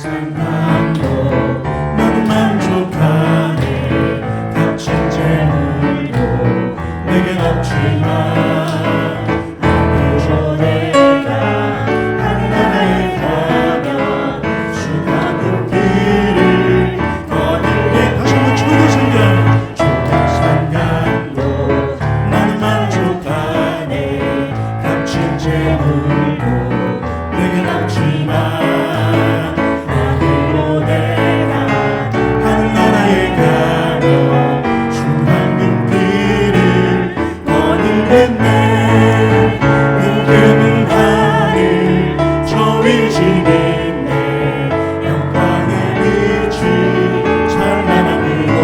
상관도 나는 만족하네. 값진 재물도 내겐 없지만 내가 하늘나라에 가면 수많은 길을 거닐게. 다시 한번 초대상간도 나는 만족하네. 값진 재물도 내겐 없지만 나로 내가 하늘나라에 가면 수많은 길을 거닐겠네. 그는 하늘 저 위에 있네. 영광의 빛이 찬란한 그곳.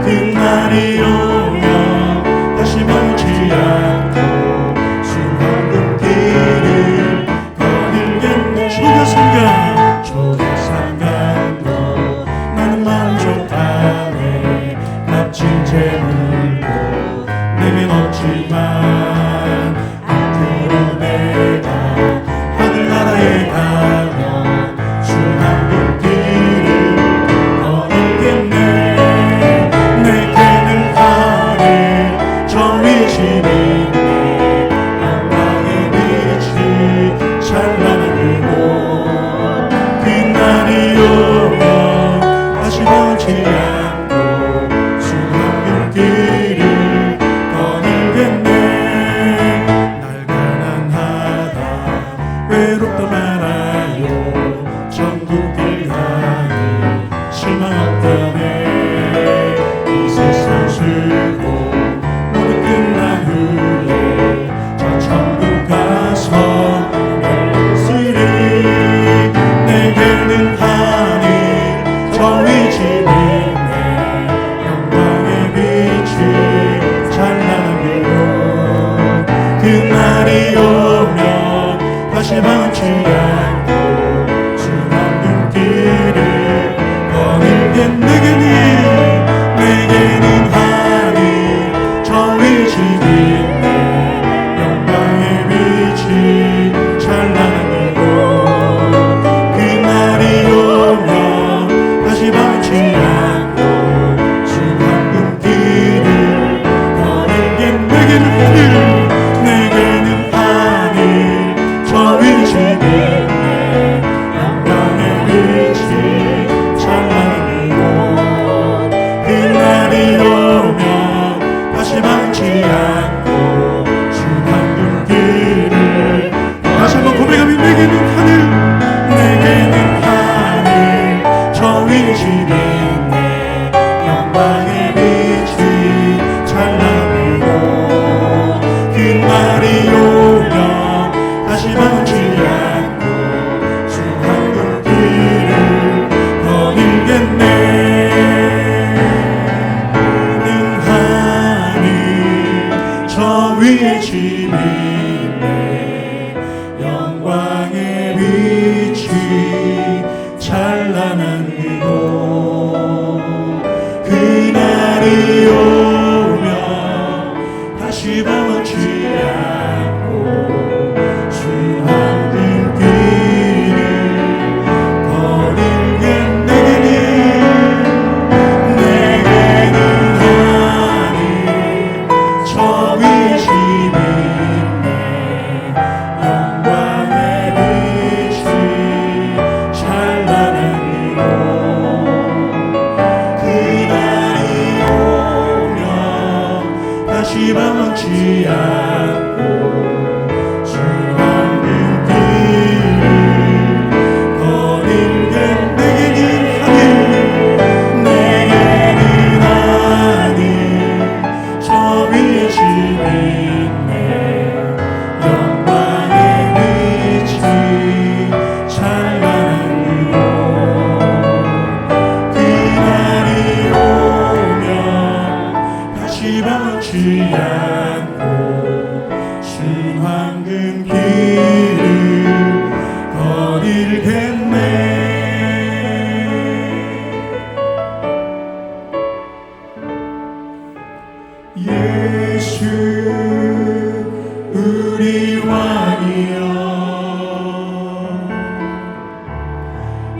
그날이 오면 다시 멈지 않고 수많은 길을 거닐겠네. 초대상간도 나는 만족하네. 값진 재물도 내겐 없지만 앞으로 내가 하늘나라에 가면 수많은 길을 거닐겠네. 내게는 하늘 저 위에 있네. 영광의 빛이 찬란한 그곳. 그날이 오면 다시 보지 않고 수많은 길을 거닐겠네. 날 가난하다 외롭다 말아요. 천국길 가니 실망 없다네. 이 세상 수고 모두 끝난 후에 저 천국 가서 쓰리. 내게는 하늘 저 위에 있네. 영광의 빛이 찬란한 그곳. 그날이 오면 다시 멈지 않고 수많은 길을 거닐겠네. 내게는 하늘 저 위에 있네. 영광의 빛이 찬란한 그곳. 그날이 오면 다시 멈지 않고 수많은 길을 거닐겠네. 내게는 하늘 저 위에 있네. 영광의 빛이 찬란한 그곳. 그날이 오면 다시 멈지 않고 수많은 길을. 다시 한번 고백하면 내게는 하늘 저 위에 있네. 영광의 빛이 찬란한 그곳. 그날이 오면 다시 멈지 않고 수많은 길을 거닐겠네. 는 하늘 저 위에 집이 있네. 영광의 빛이 찬란한 그곳. 그날이 오면 다시 멈지 않고 수많은 길을 거닐겠네. 내게는 하늘 저 위에 집이 있네. 영광의 빛이 찬란한 그곳.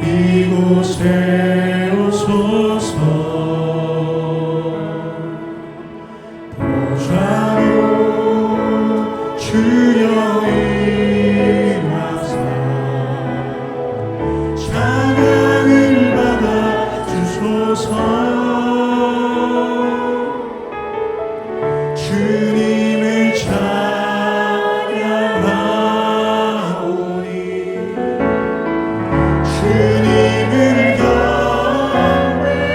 이곳에 오소서 보좌로 주여 임하사 찬양을 받아 주소서 주님을 찬양하오니 주님을 경배하오니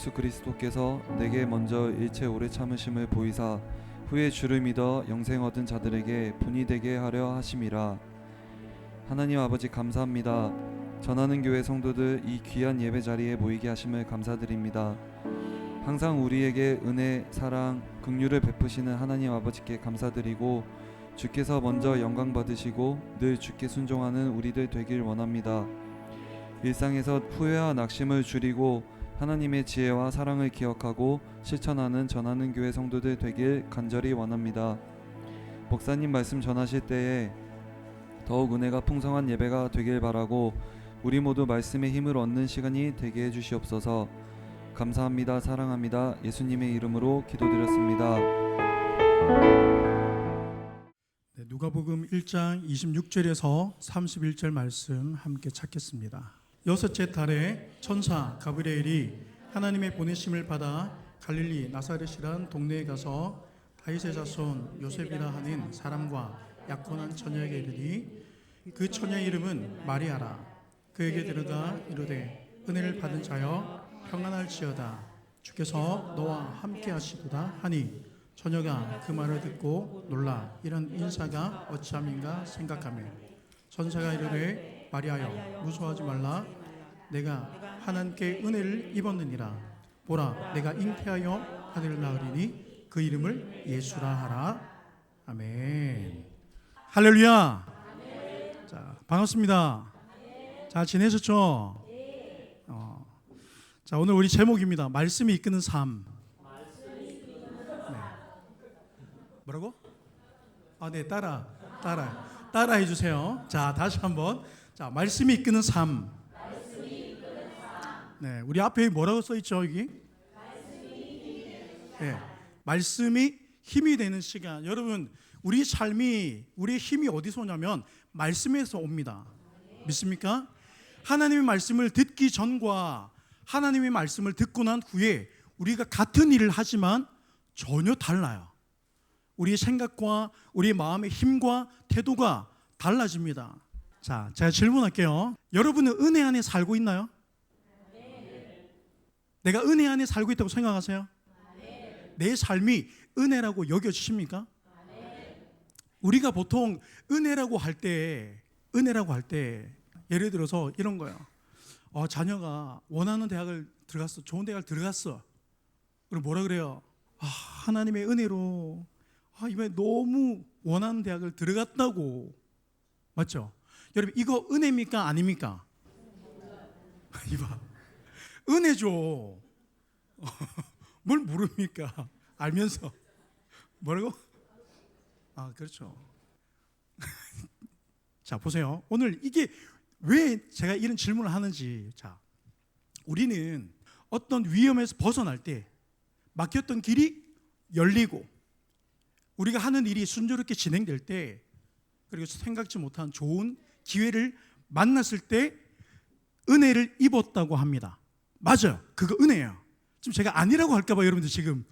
예수 그리스도께서 내게 먼저 일체 오래 참으심을 보이사 후에 주를 믿어 영생 얻은 자들에게 본이 되게 하려 하심이라. 하나님 아버지 감사합니다. 전하는 교회 성도들 이 귀한 예배 자리에 모이게 하심을 감사드립니다. 항상 우리에게 은혜, 사랑, 긍휼을 베푸시는 하나님 아버지께 감사드리고 주께서 먼저 영광 받으시고 늘 주께 순종하는 우리들 되길 원합니다. 일상에서 후회와 낙심을 줄이고 하나님의 지혜와 사랑을 기억하고 실천하는 전하는 교회 성도들 되길 간절히 원합니다. 목사님 말씀 전하실 때에 더욱 은혜가 풍성한 예배가 되길 바라고 우리 모두 말씀의 힘을 얻는 시간이 되게 해주시옵소서. 감사합니다. 사랑합니다. 예수님의 이름으로 기도드렸습니다. 네, 누가복음 1장 26절에서 31절 말씀 함께 찾겠습니다. 여섯째 달에 천사 가브리엘이 하나님의 보내심을 받아 갈릴리 나사렛이란 동네에 가서 다윗의 자손 요셉이라 하는 사람과 약혼한 처녀에게 이르니 그 처녀의 이름은 마리아라. 그에게 들어가 이르되 은혜를 받은 자여 평안할지어다. 주께서 너와 함께 하시도다 하니 처녀가 그 말을 듣고 놀라 이런 인사가 어찌함인가 생각하며 천사가 이르되 마리아여 무서워하지 말라. 내가 하나님께 은혜를 입었느니라. 보라 내가 잉태하여 아들을 낳으리니 그 이름을 예수라 하라. 아멘. 할렐루야. 자, 반갑습니다. 잘 지내셨죠? 자, 오늘 우리 제목입니다. 말씀이 이끄는 삶. 네. 뭐라고? 네, 따라해 주세요. 자, 다시 한번. 자, 말씀이 이끄는 삶. 네, 우리 앞에 뭐라고 써 있죠, 여기? 네, 말씀이 힘이 되는 시간. 여러분, 우리 삶이, 우리의 힘이 어디서 오냐면 말씀에서 옵니다. 믿습니까? 하나님의 말씀을 듣기 전과 하나님의 말씀을 듣고 난 후에 우리가 같은 일을 하지만 전혀 달라요. 우리의 생각과 우리의 마음의 힘과 태도가 달라집니다. 자, 제가 질문할게요. 여러분은 은혜 안에 살고 있나요? 내가 은혜 안에 살고 있다고 생각하세요? 내 삶이 은혜라고 여겨지십니까? 우리가 보통 은혜라고 할 때 예를 들어서 이런 거예요. 자녀가 원하는 대학을 들어갔어. 좋은 대학을 들어갔어. 그럼 뭐라 그래요? 하나님의 은혜로 이번에 너무 원하는 대학을 들어갔다고. 맞죠? 여러분, 이거 은혜입니까? 아닙니까? 이봐, 은혜죠. 뭘 모릅니까? 알면서. 뭐라고? 그렇죠. 자, 보세요. 오늘 이게 왜 제가 이런 질문을 하는지. 자, 우리는 어떤 위험에서 벗어날 때 막혔던 길이 열리고 우리가 하는 일이 순조롭게 진행될 때 그리고 생각지 못한 좋은 기회를 만났을 때 은혜를 입었다고 합니다. 맞아요. 그거 은혜예요. 지금 제가 아니라고 할까 봐 여러분들 지금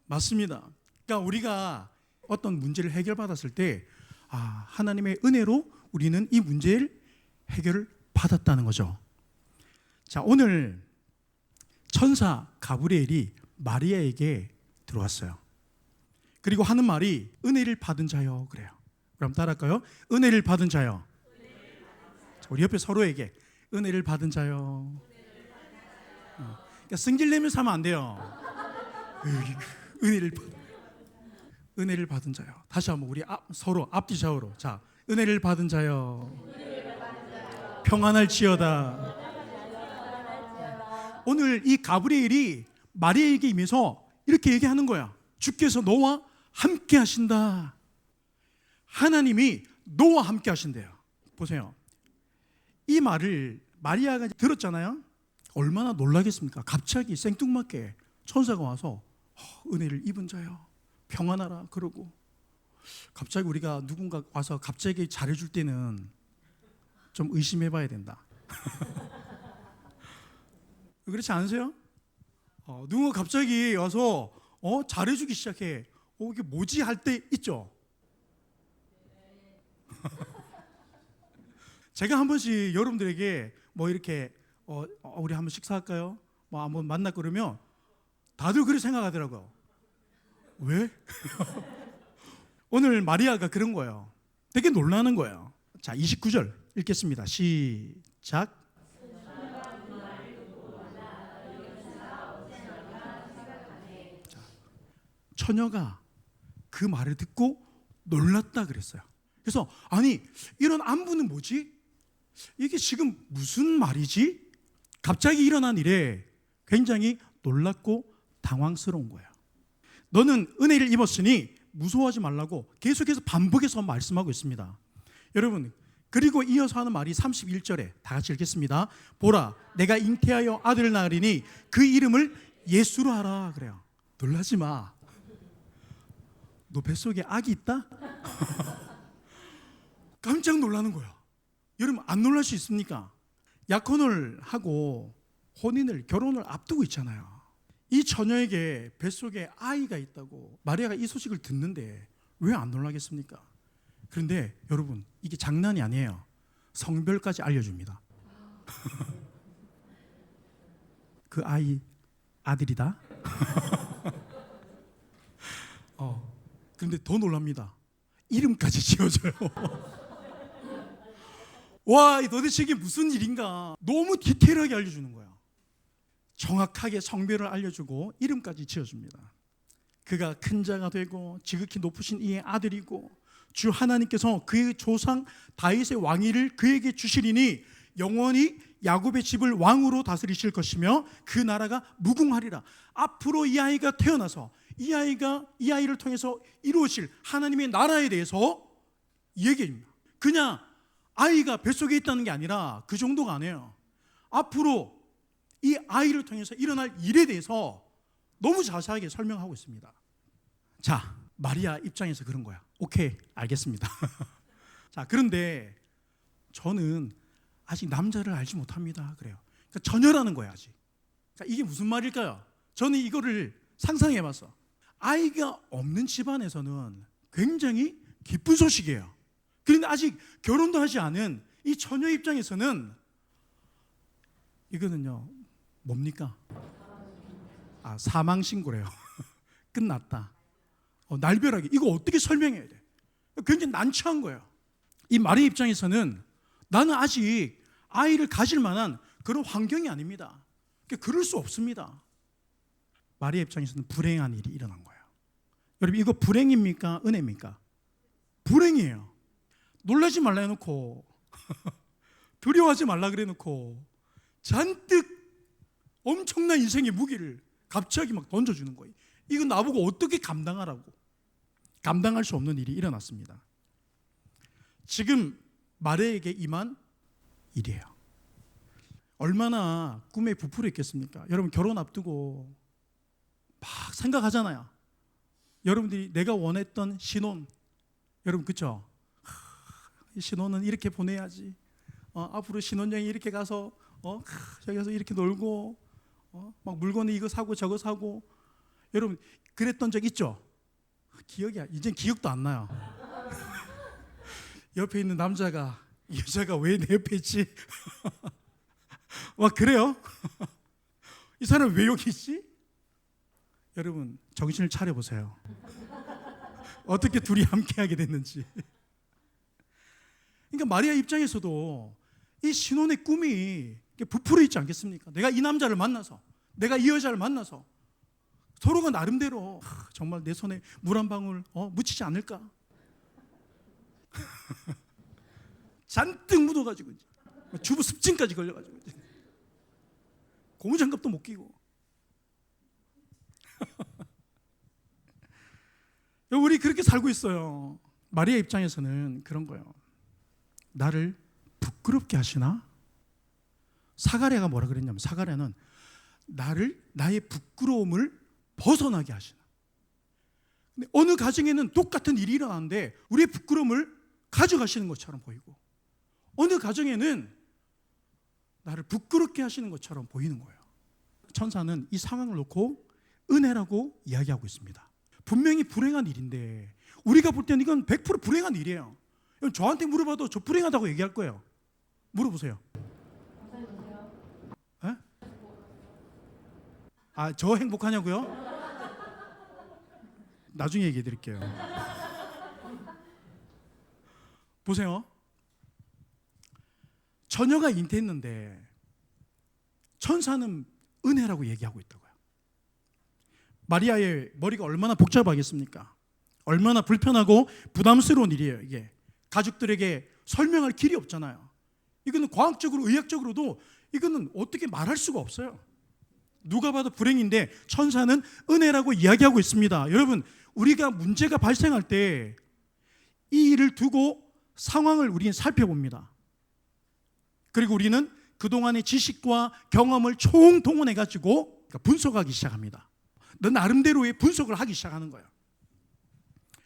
맞습니다. 그러니까 우리가 어떤 문제를 해결받았을 때 하나님의 은혜로 우리는 이 문제를 해결을 받았다는 거죠. 자, 오늘 천사 가브리엘이 마리아에게 들어왔어요. 그리고 하는 말이 은혜를 받은 자요 그래요. 그럼 따라할까요? 은혜를 받은 자요. 자, 우리 옆에 서로에게 은혜를 받은 자요. 그러니까 승질내면서 하면 안 돼요. 은혜를 받은 자요. 다시 한번 우리 서로 앞뒤 좌우로. 자, 은혜를 받은 자요. 평안할지어다. 오늘 이 가브리엘이 마리아에게 임해서 이렇게 얘기하는 거야. 주께서 너와 함께 하신다. 하나님이 너와 함께 하신대요. 보세요. 이 말을 마리아가 들었잖아요. 얼마나 놀라겠습니까? 갑자기 생뚱맞게 천사가 와서 은혜를 입은 자요, 평안하라 그러고. 갑자기 우리가 누군가 와서 갑자기 잘해줄 때는 좀 의심해봐야 된다. 그렇지 않으세요? 누군가 갑자기 와서 잘해주기 시작해. 이게 뭐지 할 때 있죠. 제가 한 번씩 여러분들에게 뭐 이렇게 우리 한번 식사할까요? 뭐 한번 만나 그러면 다들 그렇게 생각하더라고요. 왜? 오늘 마리아가 그런 거예요. 되게 놀라는 거예요. 자, 29절 읽겠습니다. 시작. 자, 처녀가 그 말을 듣고 놀랐다 그랬어요. 그래서 아니 이런 안부는 뭐지? 이게 지금 무슨 말이지? 갑자기 일어난 일에 굉장히 놀랍고 당황스러운 거예요. 너는 은혜를 입었으니 무서워하지 말라고 계속해서 반복해서 말씀하고 있습니다. 여러분, 그리고 이어서 하는 말이 31절에 다 같이 읽겠습니다. 보라, 내가 잉태하여 아들을 낳으리니 그 이름을 예수로 하라 그래요. 놀라지 마. 너 뱃속에 아기 있다? 깜짝 놀라는 거야. 여러분, 안 놀랄 수 있습니까? 약혼을 하고 결혼을 앞두고 있잖아요. 이 처녀에게 뱃속에 아이가 있다고 마리아가 이 소식을 듣는데 왜 안 놀라겠습니까? 그런데 여러분, 이게 장난이 아니에요. 성별까지 알려줍니다. 그 아이 아들이다. 그런데 더 놀랍니다. 이름까지 지어줘요. 와, 도대체 이게 무슨 일인가? 너무 디테일하게 알려주는 거예요. 정확하게 성별을 알려주고 이름까지 지어줍니다. 그가 큰 자가 되고 지극히 높으신 이의 아들이고 주 하나님께서 그의 조상 다윗의 왕위를 그에게 주시리니 영원히 야곱의 집을 왕으로 다스리실 것이며 그 나라가 무궁하리라. 앞으로 이 아이가 태어나서 이 아이를 통해서 이루어질 하나님의 나라에 대해서 얘기합니다. 그냥 아이가 뱃속에 있다는 게 아니라 그 정도가 아니에요. 앞으로 이 아이를 통해서 일어날 일에 대해서 너무 자세하게 설명하고 있습니다. 자, 마리아 입장에서 그런 거야. 오케이, 알겠습니다. 자, 그런데 저는 아직 남자를 알지 못합니다. 그래요. 그러니까 처녀라는 거야, 아직. 그러니까 이게 무슨 말일까요? 저는 이거를 상상해 봤어. 아이가 없는 집안에서는 굉장히 기쁜 소식이에요. 그런데 아직 결혼도 하지 않은 이 처녀 입장에서는 이거는요, 뭡니까? 사망 신고래요. 끝났다. 날벼락이. 이거 어떻게 설명해야 돼? 굉장히 난처한 거예요. 이 마리아 입장에서는 나는 아직 아이를 가질 만한 그런 환경이 아닙니다. 그럴 수 없습니다. 마리아 입장에서는 불행한 일이 일어난 거예요. 여러분, 이거 불행입니까? 은혜입니까? 불행이에요. 놀라지 말라 해놓고 두려워하지 말라 그래놓고 잔뜩 엄청난 인생의 무게를 갑자기 막 던져주는 거예요. 이건 나보고 어떻게 감당하라고. 감당할 수 없는 일이 일어났습니다. 지금 마리아에게 임한 일이에요. 얼마나 꿈에 부풀어 있겠습니까? 여러분, 결혼 앞두고 막 생각하잖아요. 여러분들이 내가 원했던 신혼, 여러분 그렇죠? 이 신혼은 이렇게 보내야지. 앞으로 신혼여행 이렇게 가서 저기 가서 이렇게 놀고 막 물건을 이거 사고 저거 사고. 여러분 그랬던 적 있죠? 이젠 기억도 안 나요. 옆에 있는 남자가 이 여자가 왜 내 옆에 있지? 막 그래요? 이 사람 왜 여기 있지? 여러분 정신을 차려보세요. 어떻게 둘이 함께하게 됐는지. 그러니까 마리아 입장에서도 이 신혼의 꿈이 부풀어 있지 않겠습니까? 내가 이 남자를 만나서, 내가 이 여자를 만나서 서로가 나름대로 정말 내 손에 물 한 방울 묻히지 않을까? 잔뜩 묻어가지고 주부 습진까지 걸려가지고 고무장갑도 못 끼고. 우리 그렇게 살고 있어요. 마리아 입장에서는 그런 거예요. 나를 부끄럽게 하시나? 사가랴가 뭐라 그랬냐면, 사가랴는 나의 부끄러움을 벗어나게 하시나. 근데 어느 가정에는 똑같은 일이 일어나는데 우리의 부끄러움을 가져가시는 것처럼 보이고, 어느 가정에는 나를 부끄럽게 하시는 것처럼 보이는 거예요. 천사는 이 상황을 놓고 은혜라고 이야기하고 있습니다. 분명히 불행한 일인데 우리가 볼 때는 이건 100% 불행한 일이에요. 저한테 물어봐도 저 불행하다고 얘기할 거예요. 물어보세요. 저 행복하냐고요? 나중에 얘기해 드릴게요. 보세요. 처녀가 잉태했는데 천사는 은혜라고 얘기하고 있다고요. 마리아의 머리가 얼마나 복잡하겠습니까? 얼마나 불편하고 부담스러운 일이에요. 이게 가족들에게 설명할 길이 없잖아요. 이거는 과학적으로 의학적으로도 이거는 어떻게 말할 수가 없어요. 누가 봐도 불행인데 천사는 은혜라고 이야기하고 있습니다. 여러분, 우리가 문제가 발생할 때 이 일을 두고 상황을 우리는 살펴봅니다. 그리고 우리는 그동안의 지식과 경험을 총동원해가지고 분석하기 시작합니다. 너 나름대로의 분석을 하기 시작하는 거예요.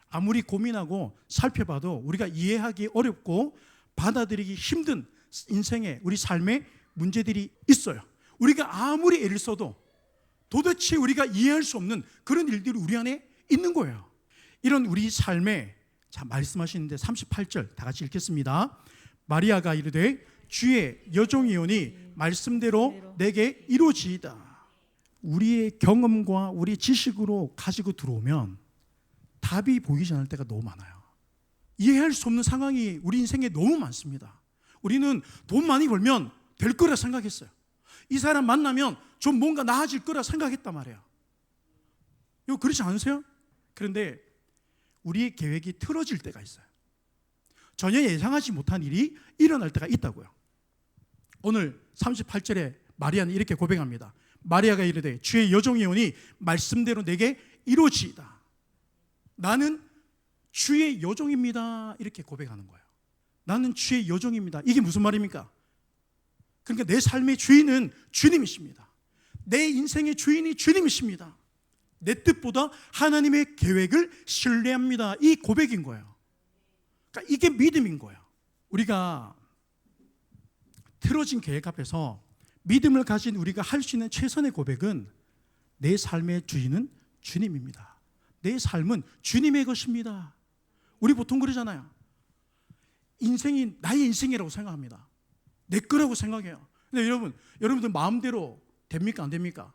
아무리 고민하고 살펴봐도 우리가 이해하기 어렵고 받아들이기 힘든 인생의 우리 삶의 문제들이 있어요. 우리가 아무리 애를 써도 도대체 우리가 이해할 수 없는 그런 일들이 우리 안에 있는 거예요. 이런 우리 삶에 자 말씀하시는데 38절 다 같이 읽겠습니다. 마리아가 이르되 주의 여종이오니 말씀대로 내게 이루어지이다. 우리의 경험과 우리 지식으로 가지고 들어오면 답이 보이지 않을 때가 너무 많아요. 이해할 수 없는 상황이 우리 인생에 너무 많습니다. 우리는 돈 많이 벌면 될 거라 생각했어요. 이 사람 만나면 좀 뭔가 나아질 거라 생각했단 말이에요. 이거 그렇지 않으세요? 그런데 우리의 계획이 틀어질 때가 있어요. 전혀 예상하지 못한 일이 일어날 때가 있다고요. 오늘 38절에 마리아는 이렇게 고백합니다. 마리아가 이르되 주의 여종이오니 말씀대로 내게 이루어지이다. 나는 주의 여종입니다. 이렇게 고백하는 거예요. 나는 주의 여종입니다. 이게 무슨 말입니까? 그러니까 내 삶의 주인은 주님이십니다. 내 인생의 주인이 주님이십니다. 내 뜻보다 하나님의 계획을 신뢰합니다. 이 고백인 거예요. 그러니까 이게 믿음인 거예요. 우리가 틀어진 계획 앞에서 믿음을 가진 우리가 할 수 있는 최선의 고백은 내 삶의 주인은 주님입니다. 내 삶은 주님의 것입니다. 우리 보통 그러잖아요. 인생이 나의 인생이라고 생각합니다. 내 거라고 생각해요. 근데 여러분들 마음대로 됩니까? 안 됩니까?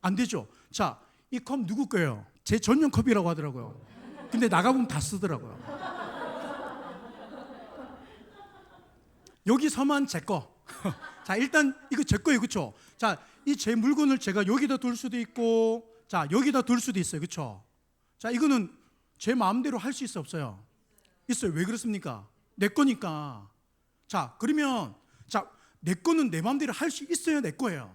안 되죠. 자, 이 컵 누구 거예요? 제 전용 컵이라고 하더라고요. 근데 나가보면 다 쓰더라고요. 여기서만 제 거. 자, 일단 이거 제 거예요. 그렇죠? 자, 이 제 물건을 제가 여기다 둘 수도 있고, 자, 여기다 둘 수도 있어요. 그렇죠? 자, 이거는 제 마음대로 할 수 있어 없어요? 있어요. 왜 그렇습니까? 내 거니까. 자, 그러면 자, 내 거는 내 마음대로 할 수 있어야 내 거예요.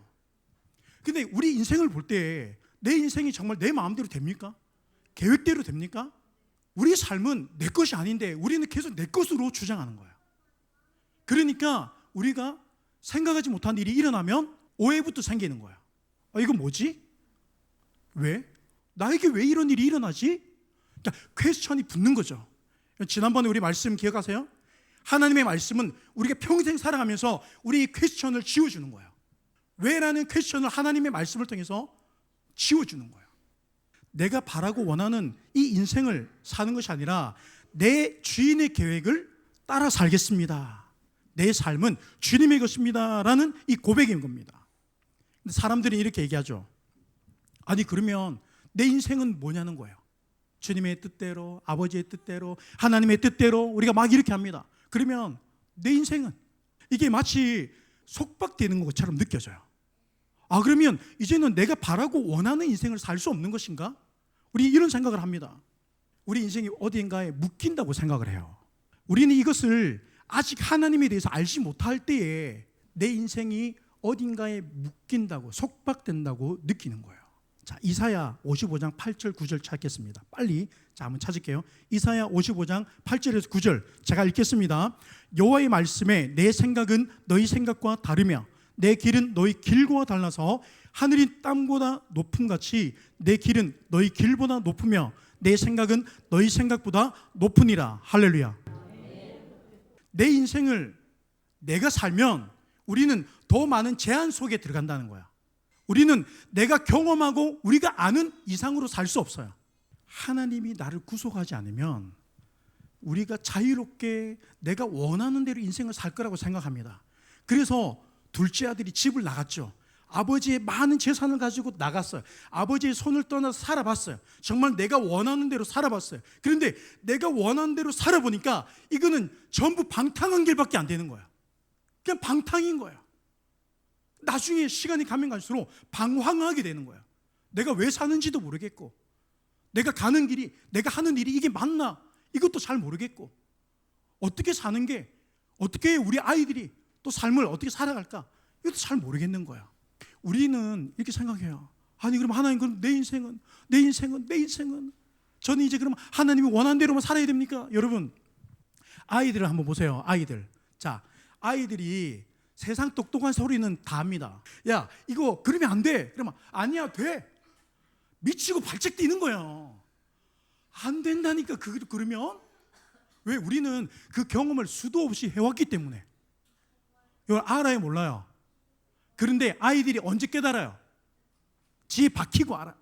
근데 우리 인생을 볼 때 내 인생이 정말 내 마음대로 됩니까? 계획대로 됩니까? 우리 삶은 내 것이 아닌데 우리는 계속 내 것으로 주장하는 거예요. 그러니까 우리가 생각하지 못한 일이 일어나면 오해부터 생기는 거예요. 이건 뭐지? 왜? 나에게 왜 이런 일이 일어나지? 그러니까 퀘스천이 붙는 거죠. 지난번에 우리 말씀 기억하세요? 하나님의 말씀은 우리가 평생 살아가면서 우리 퀘스천을 지워주는 거예요. 왜라는 퀘스천을 하나님의 말씀을 통해서 지워주는 거예요. 내가 바라고 원하는 이 인생을 사는 것이 아니라 내 주인의 계획을 따라 살겠습니다. 내 삶은 주님의 것입니다 라는 이 고백인 겁니다. 근데 사람들이 이렇게 얘기하죠. 아니 그러면 내 인생은 뭐냐는 거예요. 주님의 뜻대로, 아버지의 뜻대로, 하나님의 뜻대로 우리가 막 이렇게 합니다. 그러면 내 인생은 이게 마치 속박되는 것처럼 느껴져요. 그러면 이제는 내가 바라고 원하는 인생을 살 수 없는 것인가? 우리 이런 생각을 합니다. 우리 인생이 어디인가에 묶인다고 생각을 해요. 우리는 이것을 아직 하나님에 대해서 알지 못할 때에 내 인생이 어딘가에 묶인다고, 속박된다고 느끼는 거예요. 자, 이사야 55장 8절 9절 찾겠습니다. 빨리 자 한번 찾을게요. 이사야 55장 8절에서 9절 제가 읽겠습니다. 여호와의 말씀에 내 생각은 너희 생각과 다르며 내 길은 너희 길과 달라서 하늘이 땅보다 높음같이 내 길은 너희 길보다 높으며 내 생각은 너희 생각보다 높으니라. 할렐루야. 내 인생을 내가 살면 우리는 더 많은 제한 속에 들어간다는 거야. 우리는 내가 경험하고 우리가 아는 이상으로 살 수 없어요. 하나님이 나를 구속하지 않으면 우리가 자유롭게 내가 원하는 대로 인생을 살 거라고 생각합니다. 그래서 둘째 아들이 집을 나갔죠. 아버지의 많은 재산을 가지고 나갔어요. 아버지의 손을 떠나서 살아봤어요. 정말 내가 원하는 대로 살아봤어요. 그런데 내가 원하는 대로 살아보니까 이거는 전부 방탕한 길밖에 안 되는 거야. 그냥 방탕인 거야. 나중에 시간이 가면 갈수록 방황하게 되는 거야. 내가 왜 사는지도 모르겠고, 내가 가는 길이, 내가 하는 일이 이게 맞나? 이것도 잘 모르겠고, 어떻게 사는 게, 어떻게 우리 아이들이 또 삶을 어떻게 살아갈까? 이것도 잘 모르겠는 거야. 우리는 이렇게 생각해요. 아니 그럼 하나님, 그럼 내 인생은 저는 이제 그럼 하나님이 원하는 대로만 살아야 됩니까? 여러분, 아이들을 한번 보세요. 아이들. 자, 아이들이 세상 똑똑한 소리는 다 합니다. 야, 이거 그러면 안 돼. 그러면 아니야, 돼. 미치고 발작 뛰는 거예요. 안 된다니까. 그러면 왜? 우리는 그 경험을 수도 없이 해왔기 때문에. 이걸 알아요, 몰라요? 그런데 아이들이 언제 깨달아요? 지에 박히고 알아.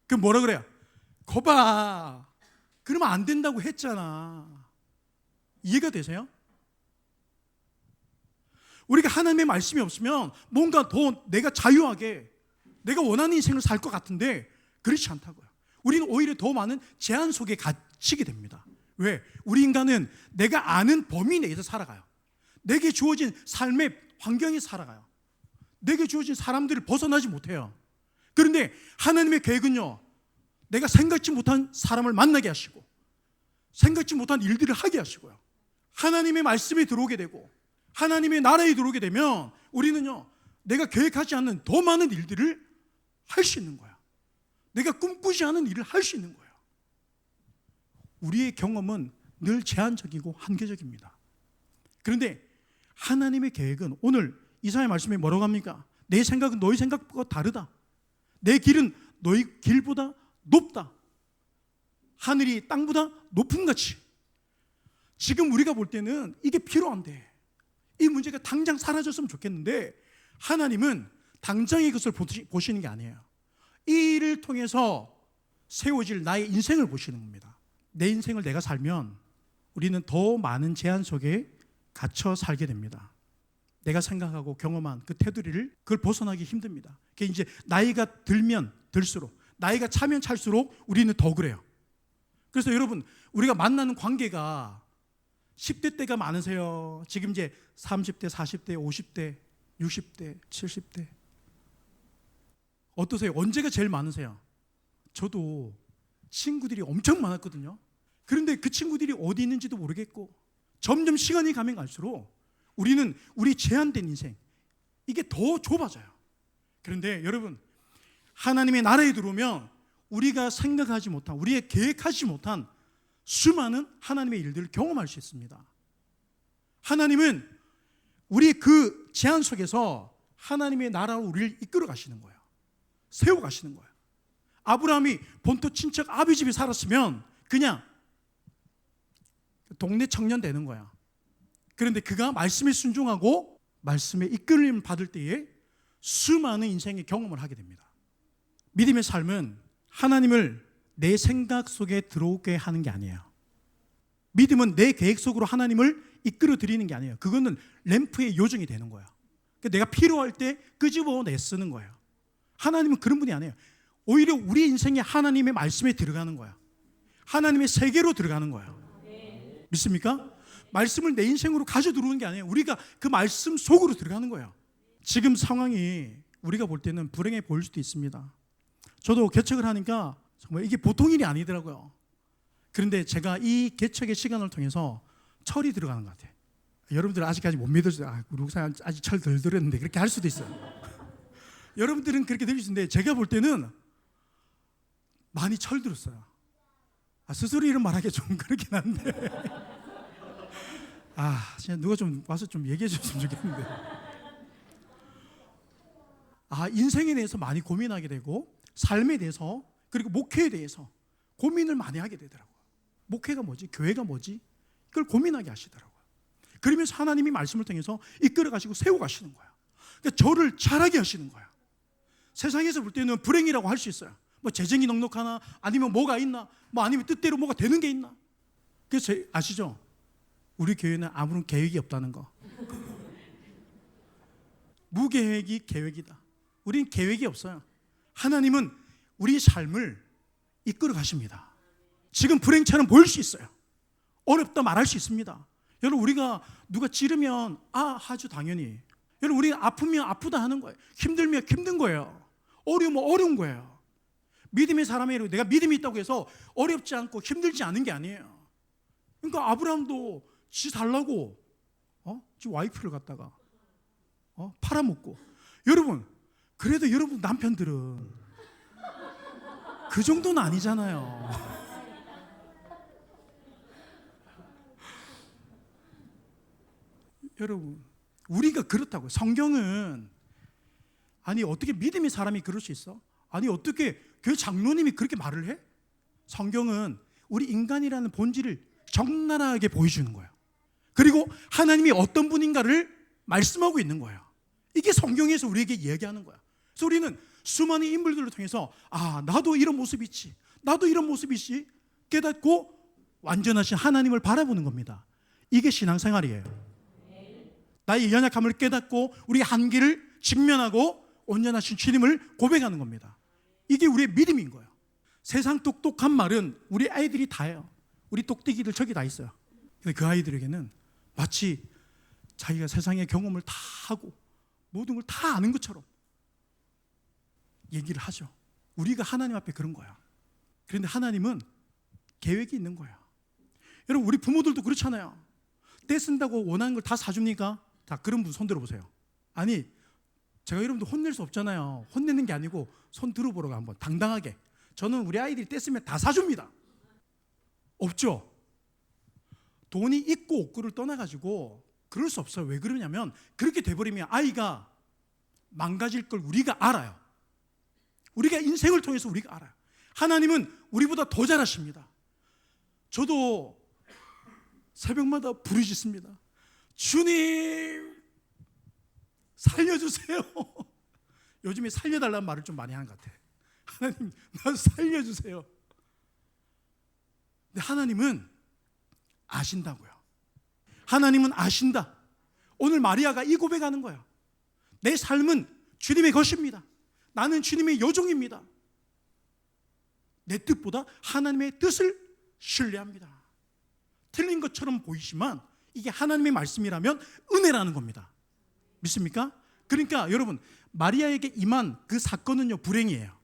그럼 뭐라 그래요? 거봐, 그러면 안 된다고 했잖아. 이해가 되세요? 우리가 하나님의 말씀이 없으면 뭔가 더 내가 자유하게 내가 원하는 인생을 살 것 같은데 그렇지 않다고요. 우리는 오히려 더 많은 제한 속에 갇히게 됩니다. 왜? 우리 인간은 내가 아는 범위 내에서 살아가요. 내게 주어진 삶의 환경에 살아가요. 내게 주어진 사람들을 벗어나지 못해요. 그런데 하나님의 계획은요, 내가 생각지 못한 사람을 만나게 하시고 생각지 못한 일들을 하게 하시고요, 하나님의 말씀에 들어오게 되고 하나님의 나라에 들어오게 되면 우리는요, 내가 계획하지 않는 더 많은 일들을 할 수 있는 거야. 내가 꿈꾸지 않은 일을 할 수 있는 거야. 우리의 경험은 늘 제한적이고 한계적입니다. 그런데 하나님의 계획은, 오늘 이사야 말씀에 뭐라고 합니까? 내 생각은 너희 생각보다 다르다. 내 길은 너희 길보다 높다. 하늘이 땅보다 높음같이. 지금 우리가 볼 때는 이게 필요한데, 이 문제가 당장 사라졌으면 좋겠는데, 하나님은 당장의 것을 보시는 게 아니에요. 이 일을 통해서 세워질 나의 인생을 보시는 겁니다. 내 인생을 내가 살면 우리는 더 많은 제한 속에 갇혀 살게 됩니다. 내가 생각하고 경험한 그 테두리를, 그걸 벗어나기 힘듭니다. 그게 이제 나이가 들면 들수록, 나이가 차면 찰수록 우리는 더 그래요. 그래서 여러분, 우리가 만나는 관계가 10대 때가 많으세요? 지금 이제 30대, 40대, 50대, 60대, 70대. 어떠세요? 언제가 제일 많으세요? 저도 친구들이 엄청 많았거든요. 그런데 그 친구들이 어디 있는지도 모르겠고, 점점 시간이 가면 갈수록 우리는 우리 제한된 인생, 이게 더 좁아져요. 그런데 여러분, 하나님의 나라에 들어오면 우리가 생각하지 못한, 우리의 계획하지 못한 수많은 하나님의 일들을 경험할 수 있습니다. 하나님은 우리 그 제한 속에서 하나님의 나라로 우리를 이끌어 가시는 거예요. 세워 가시는 거예요. 아브라함이 본토 친척 아비 집에 살았으면 그냥 동네 청년 되는 거야. 그런데 그가 말씀에 순종하고 말씀에 이끌림 받을 때에 수많은 인생의 경험을 하게 됩니다. 믿음의 삶은 하나님을 내 생각 속에 들어오게 하는 게 아니에요. 믿음은 내 계획 속으로 하나님을 이끌어 드리는 게 아니에요. 그거는 램프의 요정이 되는 거예요. 내가 필요할 때 끄집어내 쓰는 거예요. 하나님은 그런 분이 아니에요. 오히려 우리 인생에 하나님의 말씀에 들어가는 거야. 하나님의 세계로 들어가는 거예요. 믿습니까? 말씀을 내 인생으로 가져 들어오는 게 아니에요. 우리가 그 말씀 속으로 들어가는 거예요. 지금 상황이 우리가 볼 때는 불행해 보일 수도 있습니다. 저도 개척을 하니까 정말 이게 보통 일이 아니더라고요. 그런데 제가 이 개척의 시간을 통해서 철이 들어가는 것 같아요. 여러분들은 아직까지 못 믿어주세요. 우리 목사님 아직 철 덜 들었는데, 그렇게 할 수도 있어요. 여러분들은 그렇게 들으시는데 제가 볼 때는 많이 철 들었어요. 스스로 이런 말하기 좀 그렇긴 한데 진짜 누가 좀 와서 좀 얘기해 줬으면 좋겠는데, 인생에 대해서 많이 고민하게 되고, 삶에 대해서, 그리고 목회에 대해서 고민을 많이 하게 되더라고요. 목회가 뭐지? 교회가 뭐지? 그걸 고민하게 하시더라고요. 그러면서 하나님이 말씀을 통해서 이끌어 가시고 세워 가시는 거예요. 그러니까 저를 잘하게 하시는 거예요. 세상에서 볼 때는 불행이라고 할 수 있어요. 뭐 재정이 넉넉하나, 아니면 뭐가 있나, 뭐 아니면 뜻대로 뭐가 되는 게 있나. 그래서 아시죠? 우리 교회는 아무런 계획이 없다는 거. 무계획이 계획이다. 우리는 계획이 없어요. 하나님은 우리 삶을 이끌어 가십니다. 지금 불행처럼 보일 수 있어요. 어렵다 말할 수 있습니다. 여러분, 우리가 누가 찌르면 하죠, 당연히. 여러분, 우리가 아프면 아프다 하는 거예요. 힘들면 힘든 거예요. 어려우면 어려운 거예요. 믿음의 사람이라고 내가 믿음이 있다고 해서 어렵지 않고 힘들지 않은 게 아니에요. 그러니까 아브라함도 지 살라고 지 와이프를 갖다가 팔아먹고. 여러분, 그래도 여러분 남편들은 그 정도는 아니잖아요. 여러분, 우리가 그렇다고요. 성경은 아니 어떻게 믿음의 사람이 그럴 수 있어? 아니 어떻게 교회 장로님이 그렇게 말을 해? 성경은 우리 인간이라는 본질을 적나라하게 보여주는 거예요. 그리고 하나님이 어떤 분인가를 말씀하고 있는 거예요. 이게 성경에서 우리에게 이야기하는 거야. 그래서 우리는 수많은 인물들을 통해서 나도 이런 모습이 있지, 나도 이런 모습이 있지 깨닫고 완전하신 하나님을 바라보는 겁니다. 이게 신앙생활이에요. 나의 연약함을 깨닫고 우리 한계를 직면하고 온전하신 주님을 고백하는 겁니다. 이게 우리의 믿음인 거예요. 세상 똑똑한 말은 우리 아이들이 다 해요. 우리 똑띠기들 저기 다 있어요. 근데 그 아이들에게는 마치 자기가 세상의 경험을 다 하고 모든 걸 다 아는 것처럼 얘기를 하죠. 우리가 하나님 앞에 그런 거야. 그런데 하나님은 계획이 있는 거야. 여러분, 우리 부모들도 그렇잖아요. 떼 쓴다고 원하는 걸 다 사줍니까? 자, 그런 분 손 들어보세요. 아니, 제가 여러분들 혼낼 수 없잖아요. 혼내는 게 아니고 손 들어보라고 한번 당당하게. 저는 우리 아이들이 떼쓰면 다 사줍니다. 없죠? 돈이 있고 없고를 떠나가지고 그럴 수 없어요. 왜 그러냐면 그렇게 돼버리면 아이가 망가질 걸 우리가 알아요. 우리가 인생을 통해서 우리가 알아요. 하나님은 우리보다 더 잘하십니다. 저도 새벽마다 부르짖습니다. 주님 살려주세요. 요즘에 살려달라는 말을 좀 많이 하는 것 같아요. 하나님 나 살려주세요. 근데 하나님은 아신다고요. 하나님은 아신다. 오늘 마리아가 이 고백하는 거야. 내 삶은 주님의 것입니다. 나는 주님의 여종입니다. 내 뜻보다 하나님의 뜻을 신뢰합니다. 틀린 것처럼 보이지만 이게 하나님의 말씀이라면 은혜라는 겁니다. 믿습니까? 그러니까 여러분, 마리아에게 임한 그 사건은요 불행이에요.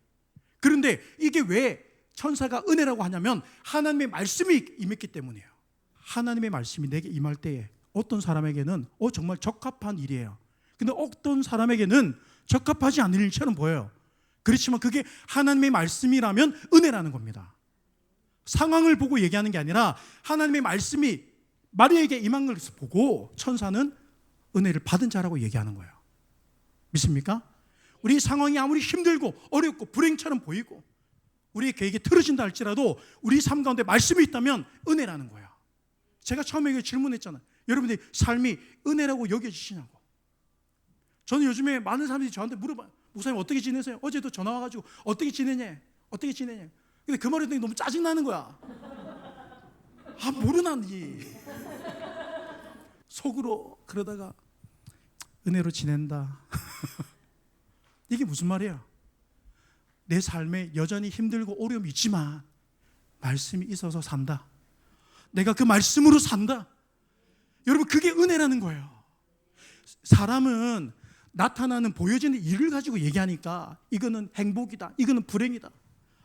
그런데 이게 왜 천사가 은혜라고 하냐면 하나님의 말씀이 임했기 때문이에요. 하나님의 말씀이 내게 임할 때에 어떤 사람에게는 정말 적합한 일이에요. 근데 어떤 사람에게는 적합하지 않은 일처럼 보여요. 그렇지만 그게 하나님의 말씀이라면 은혜라는 겁니다. 상황을 보고 얘기하는 게 아니라 하나님의 말씀이 마리아에게 임한 것을 보고 천사는 은혜를 받은 자라고 얘기하는 거예요. 믿습니까? 우리 상황이 아무리 힘들고 어렵고 불행처럼 보이고 우리의 계획이 틀어진다 할지라도 우리 삶 가운데 말씀이 있다면 은혜라는 거예요. 제가 처음에 질문했잖아요. 여러분들이 삶이 은혜라고 여겨지시냐고. 저는 요즘에 많은 사람들이 저한테 물어봐요. 목사님 어떻게 지내세요? 어제도 전화 와가지고 어떻게 지내냐? 어떻게 지내냐? 근데 그 말을 듣니 너무 짜증나는 거야. 모르나니. 속으로 그러다가 은혜로 지낸다. 이게 무슨 말이야? 내 삶에 여전히 힘들고 어려움이 있지만 말씀이 있어서 산다. 내가 그 말씀으로 산다. 여러분, 그게 은혜라는 거예요. 사람은 나타나는 보여지는 일을 가지고 얘기하니까 이거는 행복이다, 이거는 불행이다.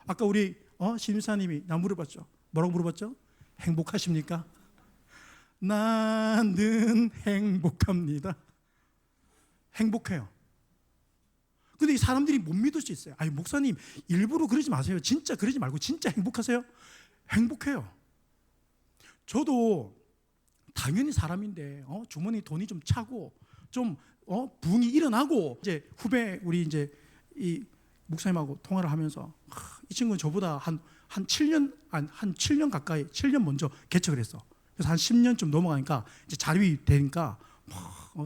아까 우리 신임사님이 나 물어봤죠. 뭐라고 물어봤죠? 행복하십니까? 나는 행복합니다. 행복해요. 근데 이 사람들이 못 믿을 수 있어요. 아니, 목사님 일부러 그러지 마세요. 진짜 그러지 말고 진짜 행복하세요? 행복해요. 저도 당연히 사람인데 주머니 돈이 좀 차고 좀 부흥이 일어나고 이제 후배 우리 이제 이 목사님하고 통화를 하면서 이 친구는 저보다 한 7년 가까이 7년 먼저 개척을 했어. 그래서 한 10년 좀 넘어가니까 이제 자립이 되니까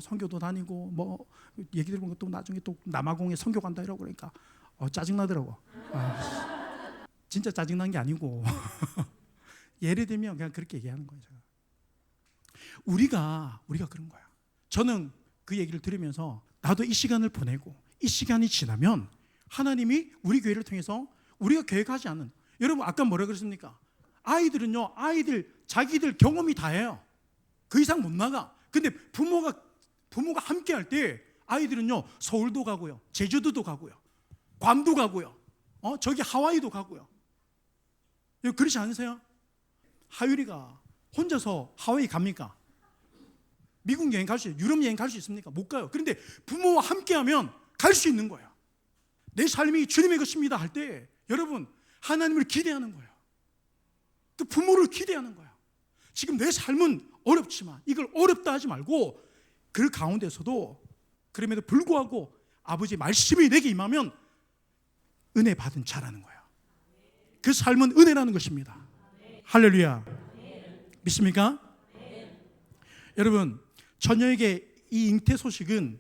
선교도 다니고 뭐 얘기 들어보니까 또 나중에 또 남아공에 선교 간다 이러고 그러니까 짜증나더라고. 진짜 짜증난 게 아니고 예를 들면 그냥 그렇게 얘기하는 거예요. 제가. 우리가 그런 거야. 저는 그 얘기를 들으면서 나도 이 시간을 보내고 이 시간이 지나면 하나님이 우리 교회를 통해서 우리가 계획하지 않은, 여러분 아까 뭐라 그랬습니까? 아이들은요, 아이들 자기들 경험이 다예요. 그 이상 못 나가. 근데 부모가 함께 할 때 아이들은요, 서울도 가고요, 제주도도 가고요, 괌도 가고요, 저기 하와이도 가고요. 그렇지 않으세요? 하율이가 혼자서 하와이 갑니까? 미국 여행 갈 수 있어요? 유럽 여행 갈 수 있습니까? 못 가요. 그런데 부모와 함께하면 갈 수 있는 거예요. 내 삶이 주님의 것입니다 할 때 여러분 하나님을 기대하는 거예요. 또 부모를 기대하는 거예요. 지금 내 삶은 어렵지만 이걸 어렵다 하지 말고 그 가운데서도 그럼에도 불구하고 아버지 말씀이 내게 임하면 은혜 받은 자라는 거예요. 그 삶은 은혜라는 것입니다. 할렐루야. 믿습니까? 여러분, 처녀에게 이 잉태 소식은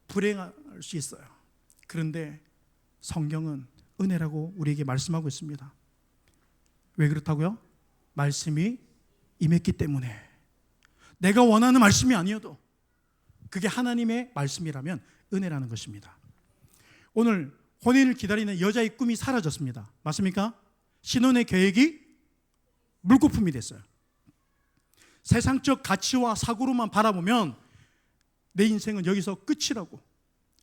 불행할 수 있어요. 그런데 성경은 은혜라고 우리에게 말씀하고 있습니다. 왜 그렇다고요? 말씀이 임했기 때문에. 내가 원하는 말씀이 아니어도 그게 하나님의 말씀이라면 은혜라는 것입니다. 오늘 혼인을 기다리는 여자의 꿈이 사라졌습니다. 맞습니까? 신혼의 계획이 물거품이 됐어요. 세상적 가치와 사고로만 바라보면 내 인생은 여기서 끝이라고,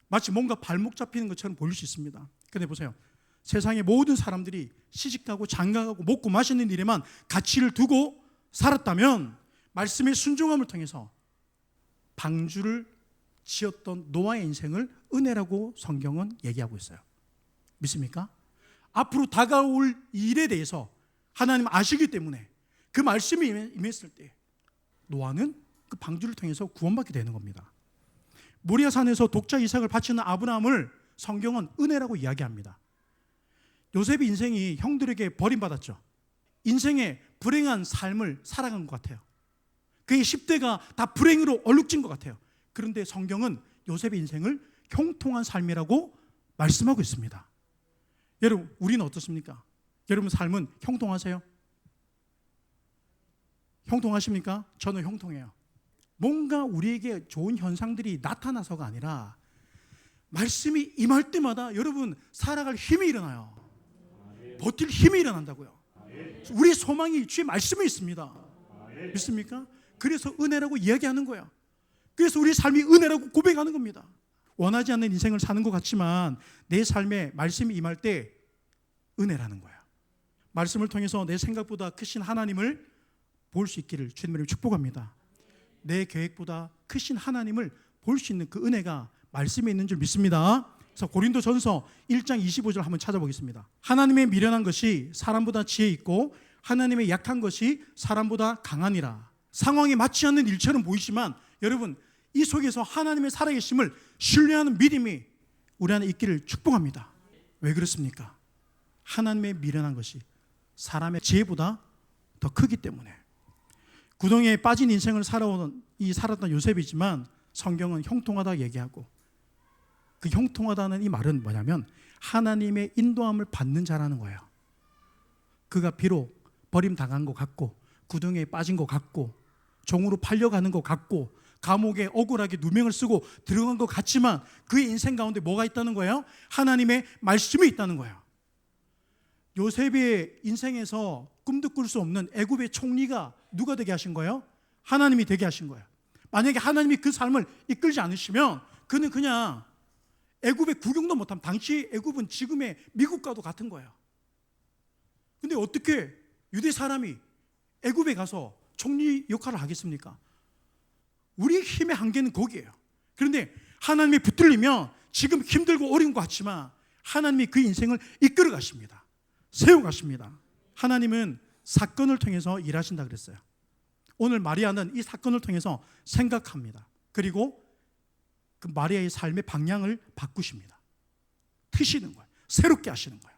마치 뭔가 발목 잡히는 것처럼 보일 수 있습니다. 그런데 보세요, 세상의 모든 사람들이 시집가고 장가가고 먹고 마시는 일에만 가치를 두고 살았다면 말씀의 순종함을 통해서 방주를 지었던 노아의 인생을 은혜라고 성경은 얘기하고 있어요. 믿습니까? 앞으로 다가올 일에 대해서 하나님 아시기 때문에 그 말씀이 임했을 때 노아는 그 방주를 통해서 구원받게 되는 겁니다. 모리아산에서 독자 이삭을 바치는 아브라함을 성경은 은혜라고 이야기합니다. 요셉의 인생이 형들에게 버림받았죠. 인생의 불행한 삶을 살아간 것 같아요. 그의 10대가 다 불행으로 얼룩진 것 같아요. 그런데 성경은 요셉의 인생을 형통한 삶이라고 말씀하고 있습니다. 여러분, 우리는 어떻습니까? 여러분 삶은 형통하세요? 형통하십니까? 저는 형통해요. 뭔가 우리에게 좋은 현상들이 나타나서가 아니라 말씀이 임할 때마다 여러분 살아갈 힘이 일어나요. 버틸 힘이 일어난다고요. 우리 소망이 주의 말씀에 있습니다. 믿습니까? 그래서 은혜라고 이야기하는 거예요. 그래서 우리 삶이 은혜라고 고백하는 겁니다. 원하지 않는 인생을 사는 것 같지만 내 삶에 말씀이 임할 때 은혜라는 거예요. 말씀을 통해서 내 생각보다 크신 하나님을 볼 수 있기를 주님으로 축복합니다. 내 계획보다 크신 하나님을 볼 수 있는 그 은혜가 말씀에 있는 줄 믿습니다. 그래서 고린도전서 1장 25절 한번 찾아보겠습니다. 하나님의 미련한 것이 사람보다 지혜 있고 하나님의 약한 것이 사람보다 강하니라. 상황에 맞지 않는 일처럼 보이지만 여러분 이 속에서 하나님의 살아계심을 신뢰하는 믿음이 우리 안에 있기를 축복합니다. 왜 그렇습니까? 하나님의 미련한 것이 사람의 지혜보다 더 크기 때문에. 구덩이에 빠진 인생을 살았던 요셉이지만 성경은 형통하다 얘기하고, 그 형통하다는 이 말은 뭐냐면 하나님의 인도함을 받는 자라는 거예요. 그가 비록 버림당한 것 같고 구덩이에 빠진 것 같고 종으로 팔려가는 것 같고 감옥에 억울하게 누명을 쓰고 들어간 것 같지만 그의 인생 가운데 뭐가 있다는 거예요? 하나님의 말씀이 있다는 거예요. 요셉의 인생에서 꿈도 꿀 수 없는 애굽의 총리가 누가 되게 하신 거예요? 하나님이 되게 하신 거예요. 만약에 하나님이 그 삶을 이끌지 않으시면 그는 그냥 애굽에 구경도 못하면, 당시 애굽은 지금의 미국과도 같은 거예요. 근데 어떻게 유대 사람이 애굽에 가서 총리 역할을 하겠습니까? 우리의 힘의 한계는 거기에요. 그런데 하나님이 붙들리면 지금 힘들고 어려운 것 같지만 하나님이 그 인생을 이끌어 가십니다. 세워 가십니다. 하나님은 사건을 통해서 일하신다 그랬어요. 오늘 마리아는 이 사건을 통해서 생각합니다. 그리고 그 마리아의 삶의 방향을 바꾸십니다. 트시는 거예요. 새롭게 하시는 거예요.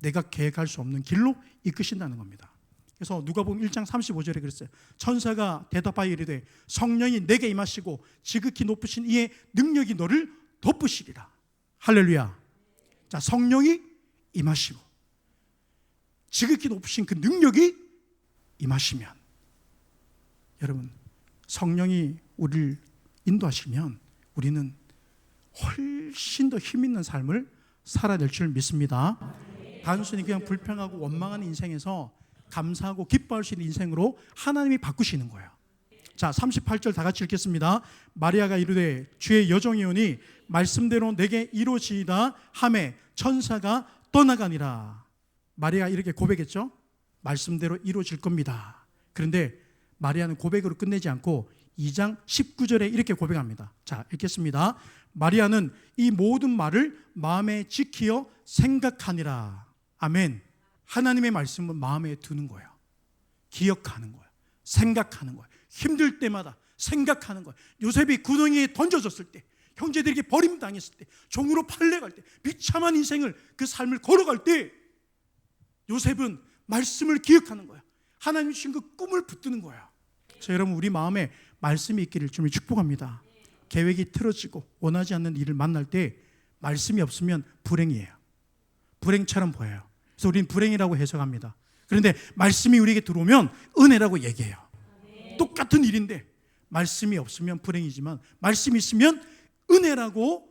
내가 계획할 수 없는 길로 이끄신다는 겁니다. 그래서 누가복음 1장 35절에 그랬어요. 천사가 대답하여 이르되 성령이 내게 임하시고 지극히 높으신 이의 능력이 너를 덮으시리라. 할렐루야. 자, 성령이 임하시고 지극히 높으신 그 능력이 임하시면, 여러분 성령이 우리를 인도하시면 우리는 훨씬 더 힘있는 삶을 살아야 될 줄 믿습니다. 단순히 그냥 불평하고 원망하는 인생에서 감사하고 기뻐할 수 있는 인생으로 하나님이 바꾸시는 거예요. 자, 38절 다 같이 읽겠습니다. 마리아가 이르되 주의 여종이오니 말씀대로 내게 이루어지이다 하매 천사가 떠나가니라. 마리아가 이렇게 고백했죠. 말씀대로 이루어질 겁니다. 그런데 마리아는 고백으로 끝내지 않고 2장 19절에 이렇게 고백합니다. 자, 읽겠습니다. 마리아는 이 모든 말을 마음에 지키어 생각하니라. 아멘. 하나님의 말씀은 마음에 두는 거예요. 기억하는 거예요. 생각하는 거예요. 힘들 때마다 생각하는 거예요. 요셉이 구덩이에 던져졌을 때, 형제들에게 버림당했을 때, 종으로 팔려갈 때, 비참한 인생을 그 삶을 걸어갈 때 요셉은 말씀을 기억하는 거예요. 하나님 주신 그 꿈을 붙드는 거예요. 자, 여러분, 우리 마음에 말씀이 있기를 주님을 축복합니다. 계획이 틀어지고 원하지 않는 일을 만날 때 말씀이 없으면 불행이에요. 불행처럼 보여요. 그래서 우리는 불행이라고 해석합니다. 그런데 말씀이 우리에게 들어오면 은혜라고 얘기해요. 똑같은 일인데 말씀이 없으면 불행이지만 말씀이 있으면 은혜라고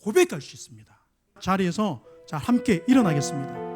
고백할 수 있습니다. 자리에서 자, 함께 일어나겠습니다.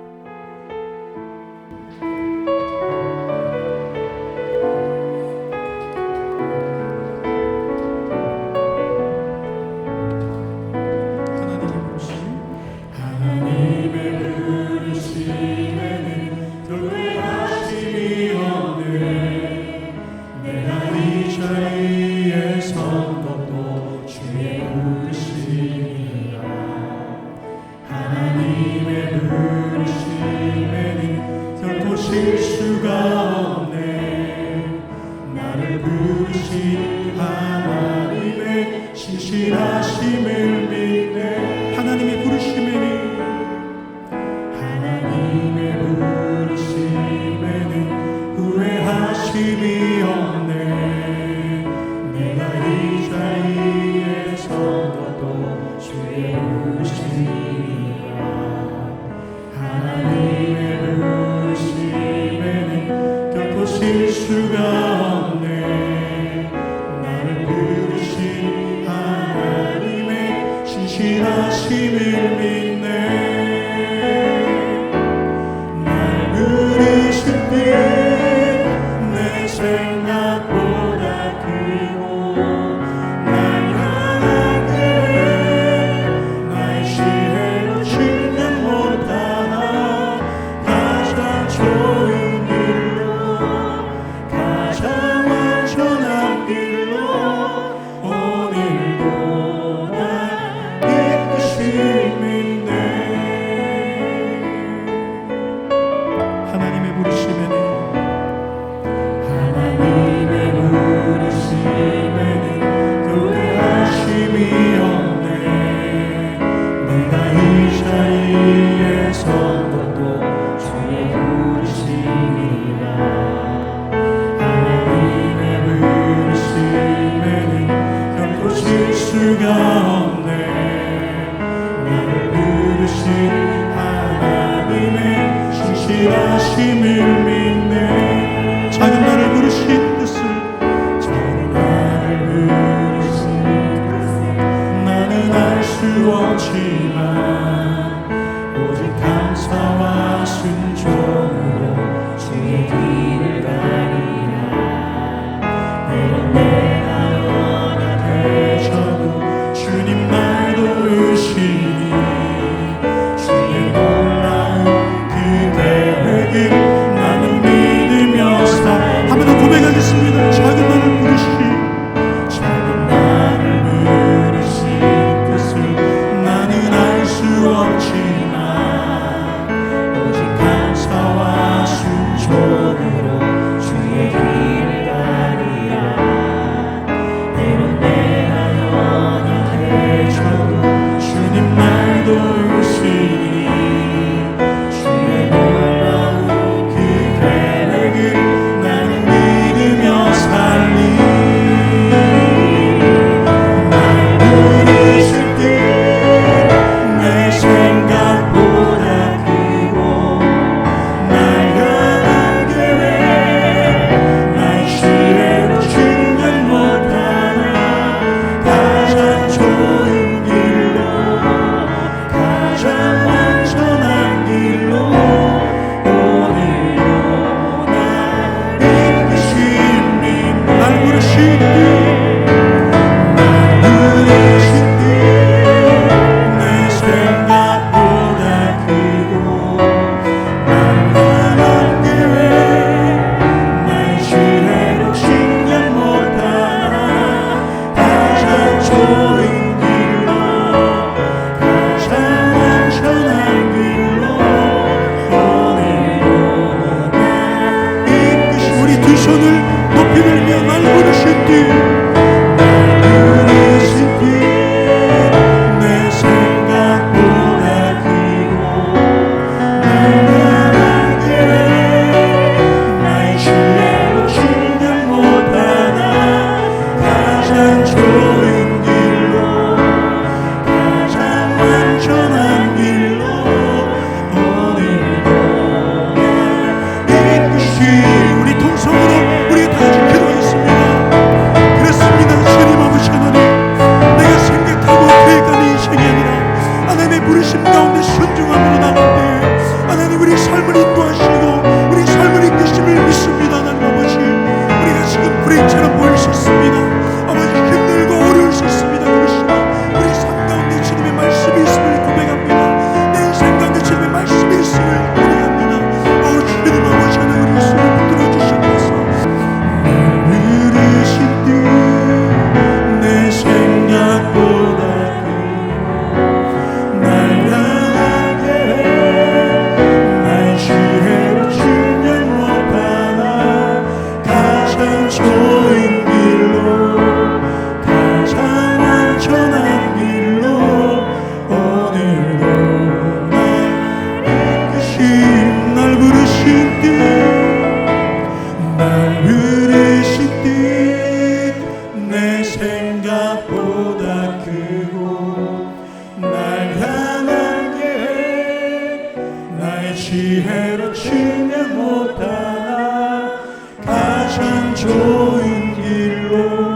좋은 길로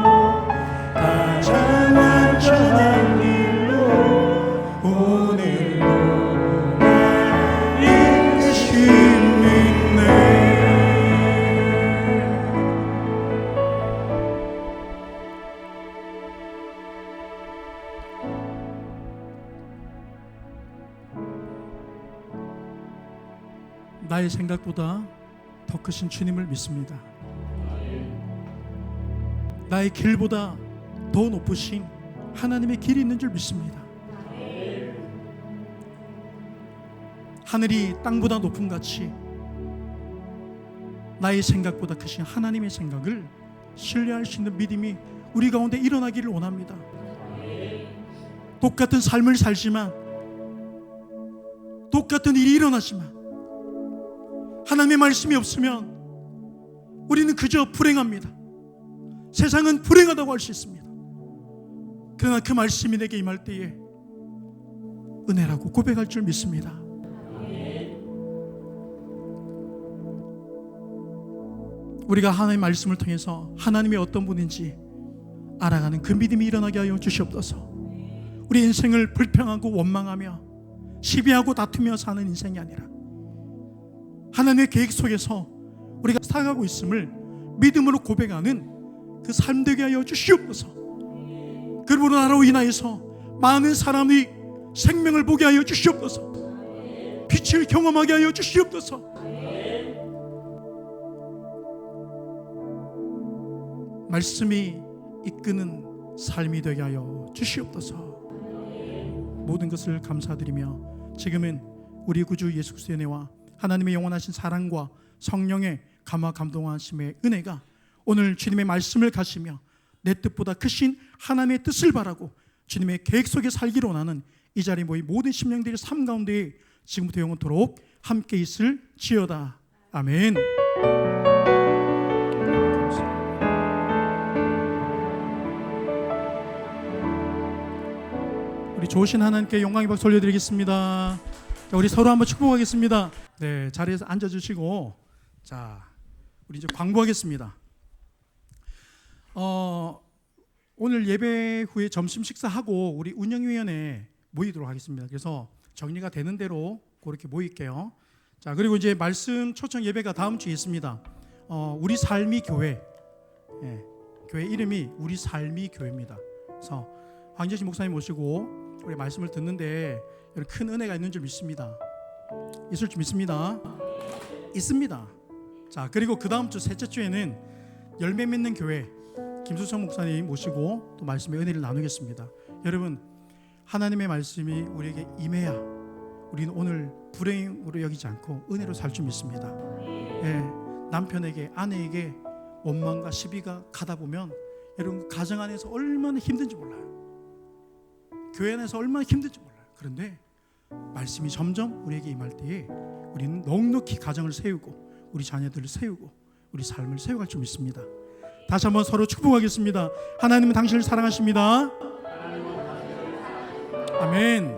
가장 완전한 길로 오늘도 나 인내심 있네. 나의 생각보다 더 크신 주님을 믿습니다. 나의 길보다 더 높으신 하나님의 길이 있는 줄 믿습니다. 하늘이 땅보다 높음 같이 나의 생각보다 크신 하나님의 생각을 신뢰할 수 있는 믿음이 우리 가운데 일어나기를 원합니다. 똑같은 삶을 살지만, 똑같은 일이 일어나지만 하나님의 말씀이 없으면 우리는 그저 불행합니다. 세상은 불행하다고 할 수 있습니다. 그러나 그 말씀이 내게 임할 때에 은혜라고 고백할 줄 믿습니다. 우리가 하나님의 말씀을 통해서 하나님이 어떤 분인지 알아가는 그 믿음이 일어나게 하여 주시옵소서. 우리 인생을 불평하고 원망하며 시비하고 다투며 사는 인생이 아니라 하나님의 계획 속에서 우리가 살아가고 있음을 믿음으로 고백하는 그 삶 되게 하여 주시옵소서. 그리고 나로 인하여서 많은 사람이 생명을 보게 하여 주시옵소서. 빛을 경험하게 하여 주시옵소서. 말씀이 이끄는 삶이 되게 하여 주시옵소서. 모든 것을 감사드리며 지금은 우리 구주 예수 그리스도의 은혜와 하나님의 영원하신 사랑과 성령의 감화 감동하심의 은혜가 오늘 주님의 말씀을 가시며 내 뜻보다 크신 하나님의 뜻을 바라고 주님의 계획 속에 살기로 원하는 이 자리에 모인 모든 심령들의 삶 가운데 지금부터 영원토록 함께 있을 지어다. 아멘. 우리 좋으신 하나님께 영광의 박수 올려드리겠습니다. 자, 우리 서로 한번 축복하겠습니다. 네, 자리에서 앉아주시고, 자, 우리 이제 광고하겠습니다. 오늘 예배 후에 점심 식사하고 우리 운영위원회 모이도록 하겠습니다. 그래서 정리가 되는 대로 그렇게 모일게요. 자, 그리고 이제 말씀 초청 예배가 다음 주에 있습니다. 우리 삶이 교회, 교회 이름이 우리 삶이 교회입니다. 그래서 황재신 목사님 모시고 우리 말씀을 듣는데 큰 은혜가 있는 줄 믿습니다. 있을 줄 믿습니다. 있습니다. 자, 그리고 그 다음 주 셋째 주에는 열매 맺는 교회 김수성 목사님 모시고 또 말씀의 은혜를 나누겠습니다. 여러분, 하나님의 말씀이 우리에게 임해야 우리는 오늘 불행으로 여기지 않고 은혜로 살 줄 믿습니다. 남편에게, 아내에게 원망과 시비가 가다 보면 여러분 가정 안에서 얼마나 힘든지 몰라요. 교회 안에서 얼마나 힘든지 몰라요. 그런데 말씀이 점점 우리에게 임할 때에 우리는 넉넉히 가정을 세우고 우리 자녀들을 세우고 우리 삶을 세워갈 줄 믿습니다. 다시 한번 서로 축복하겠습니다. 하나님은 당신을 사랑하십니다. 아멘.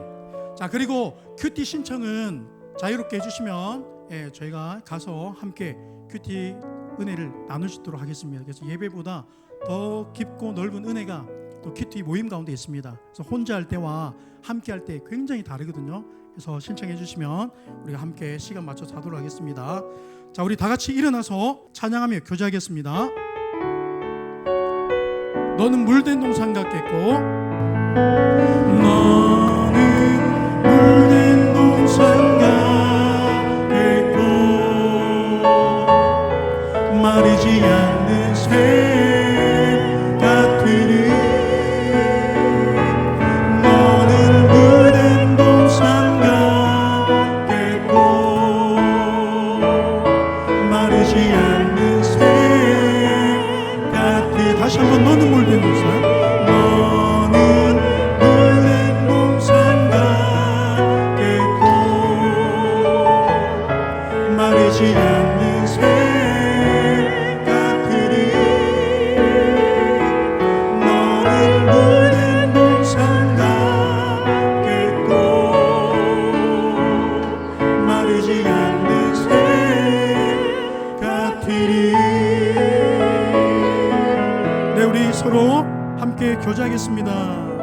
자, 그리고 큐티 신청은 자유롭게 해주시면 저희가 가서 함께 큐티 은혜를 나눌 수 있도록 하겠습니다. 그래서 예배보다 더 깊고 넓은 은혜가 또 큐티 모임 가운데 있습니다. 그래서 혼자 할 때와 함께 할 때 굉장히 다르거든요. 그래서 신청해 주시면 우리가 함께 시간 맞춰서 하도록 하겠습니다. 자, 우리 다 같이 일어나서 찬양하며 교제하겠습니다. 너는 물된 동산 같겠고, 너는 물든 동산 같겠고 마르지 않는 샘 같으니 너는 물든 동산 같겠고 마르지 않는 샘 같으니 다시 한번 너는 물된 동산. 너는 물든 동산 같겠고 마르지 않는 샘 같으니 너는 물든 동산 같겠고 마르지 않는 샘 같으니 서로 함께 교제하겠습니다.